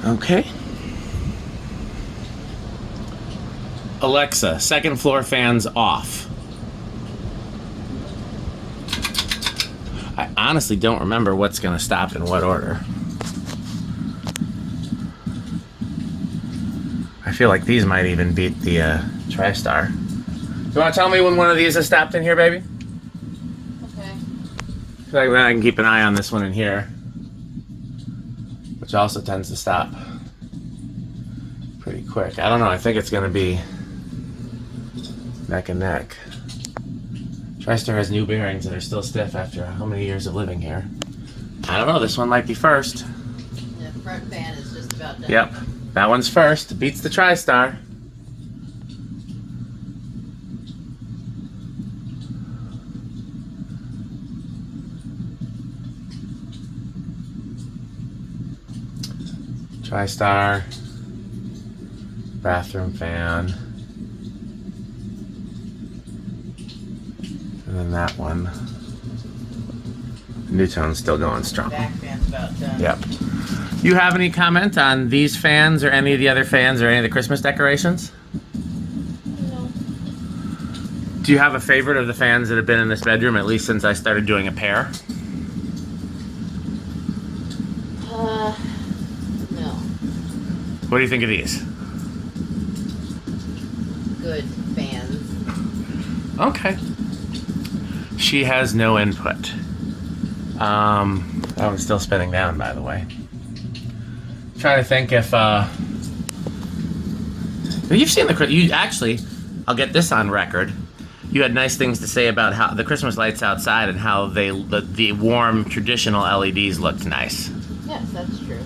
Speaker 1: Okay. Alexa, second floor fans off. I honestly don't remember what's going to stop in what order. I feel like these might even beat the Tristar. You want to tell me when one of these has stopped in here, baby?
Speaker 2: Okay.
Speaker 1: I feel like then I can keep an eye on this one in here, which also tends to stop pretty quick. I don't know. I think it's going to be neck and neck. Tristar has new bearings that are still stiff after how many years of living here? I don't know. This one might be first.
Speaker 3: The front fan is just about done.
Speaker 1: Yep. That one's first. It beats the Tristar. Tristar. Bathroom fan. And then that one. Nutone's still going strong.
Speaker 3: Back fan's about done.
Speaker 1: Yep. You have any comment on these fans or any of the other fans or any of the Christmas decorations?
Speaker 3: No.
Speaker 1: Do you have a favorite of the fans that have been in this bedroom, at least since I started doing a pair?
Speaker 3: No.
Speaker 1: What do you think of these?
Speaker 3: Good fans.
Speaker 1: Okay. She has no input. That one's still spinning down, by the way. Trying to think if you've seen you actually, I'll get this on record. You had nice things to say about how the Christmas lights outside and how the warm traditional LEDs looked nice.
Speaker 3: Yes, that's true.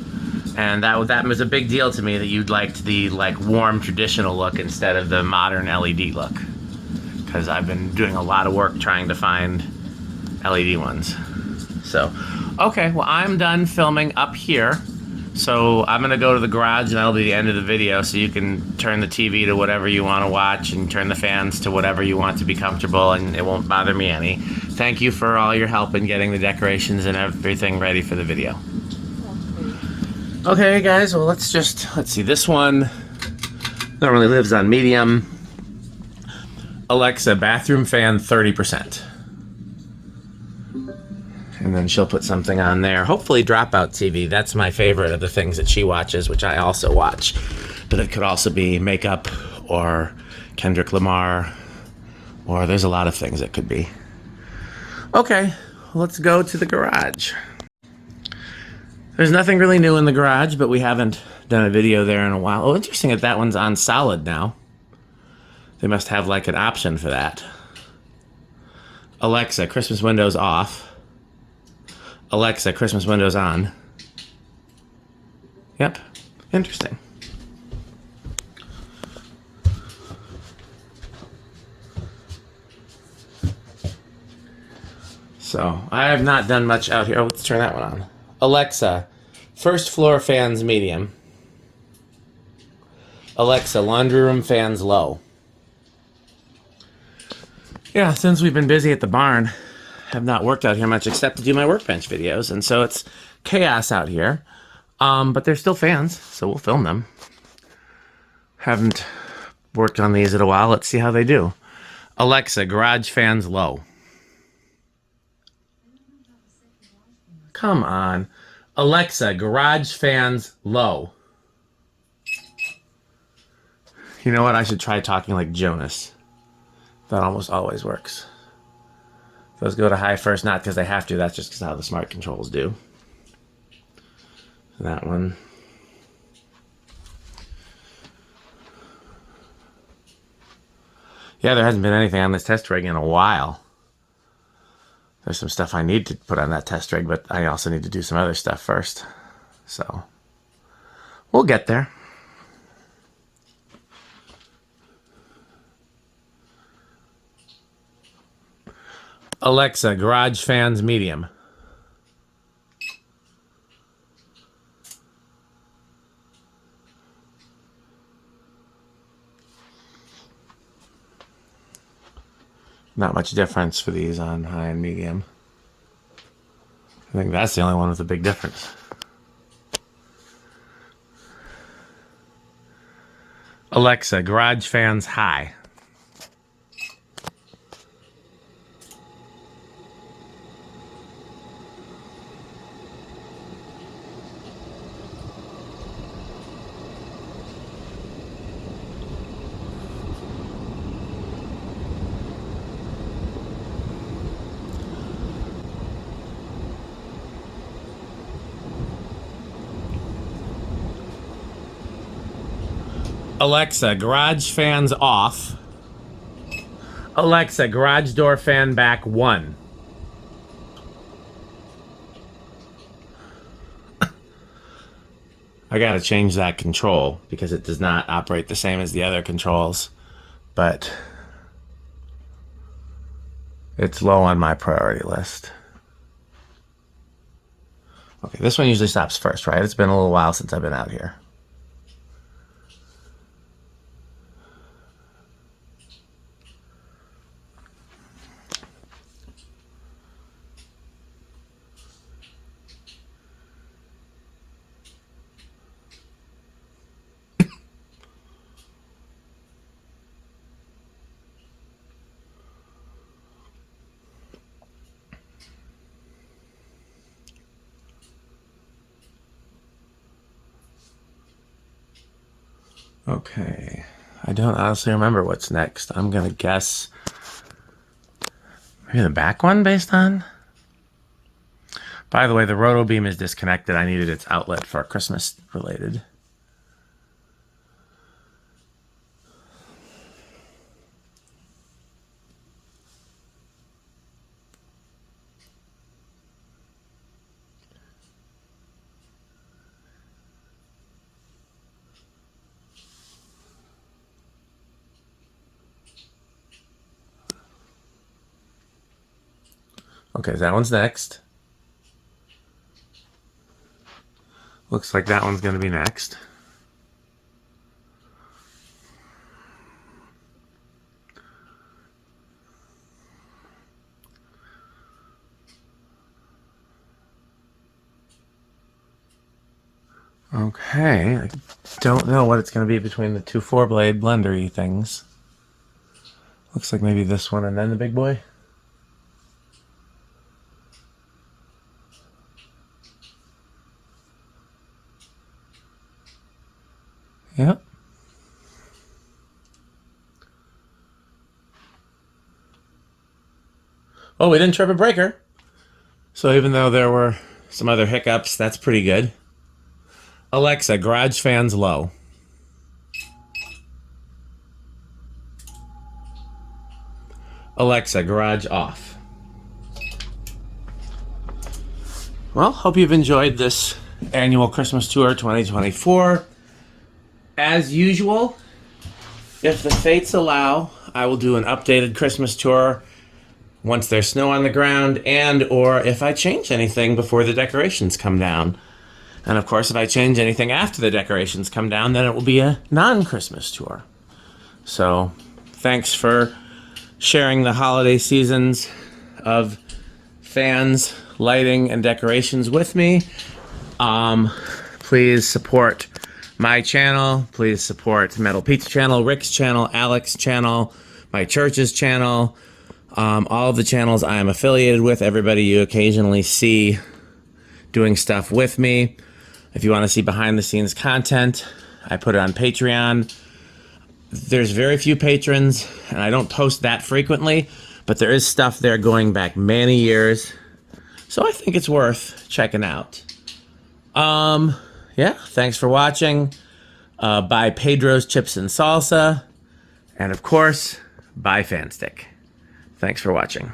Speaker 1: And that was a big deal to me, that you'd liked the warm traditional look instead of the modern LED look. Because I've been doing a lot of work trying to find LED ones. So, okay, well, I'm done filming up here. So I'm gonna go to the garage and that'll be the end of the video, so you can turn the TV to whatever you want to watch and turn the fans to whatever you want to be comfortable, and it won't bother me any. Thank you for all your help in getting the decorations and everything ready for the video. Okay guys, well let's see, this one normally lives on medium. Alexa, bathroom fan 30%. And then she'll put something on there. Hopefully Dropout TV. That's my favorite of the things that she watches, which I also watch. But it could also be makeup or Kendrick Lamar, or there's a lot of things it could be. Okay, let's go to the garage. There's nothing really new in the garage, but we haven't done a video there in a while. Oh, interesting that that one's on solid now. They must have like an option for that. Alexa, Christmas windows off. Alexa, Christmas windows on. Yep, interesting. So, I have not done much out here. Oh, let's turn that one on. Alexa, first floor fans medium. Alexa, laundry room fans low. Yeah, since we've been busy at the barn, have not worked out here much except to do my workbench videos, and so it's chaos out here. But there's still fans, so we'll film them. Haven't worked on these in a while. Let's see how they do. Alexa, garage fans low. Come on. Alexa, garage fans low. You know what? I should try talking like Jonas. That almost always works. Those go to high first, not because they have to. That's just because how the smart controls do. That one. Yeah, there hasn't been anything on this test rig in a while. There's some stuff I need to put on that test rig, but I also need to do some other stuff first. So, we'll get there. Alexa, garage fans medium. Not much difference for these on high and medium. I think that's the only one with a big difference. Alexa, garage fans high. Alexa, garage fans off. Alexa, garage door fan back 1. I gotta change that control because it does not operate the same as the other controls, but it's low on my priority list. Okay, this one usually stops first, right? It's been a little while since I've been out here. Okay, I don't honestly remember what's next. I'm gonna guess maybe the back one based on. By the way, the roto beam is disconnected. I needed its outlet for Christmas related. Okay, that one's next. Looks like that one's going to be next. Okay, I don't know what it's going to be between the two 4-blade blender-y things. Looks like maybe this one and then the big boy. Yep. Oh, we didn't trip a breaker. So even though there were some other hiccups, that's pretty good. Alexa, garage fans low. Alexa, garage off. Well, hope you've enjoyed this annual Christmas tour 2024. As usual, if the fates allow, I will do an updated Christmas tour once there's snow on the ground and or if I change anything before the decorations come down. And of course, if I change anything after the decorations come down, then it will be a non-Christmas tour. So, thanks for sharing the holiday seasons of fans, lighting, and decorations with me. Please support my channel. Please support Metal Pizza channel, Rick's channel, Alex's channel, my church's channel, all of the channels I am affiliated with, everybody you occasionally see doing stuff with me. If you want to see behind the scenes content, I put it on Patreon. There's very few patrons, and I don't post that frequently, but there is stuff there going back many years. So I think it's worth checking out. Yeah, thanks for watching. Buy Pedro's Chips and Salsa. And of course, buy Fanstick. Thanks for watching.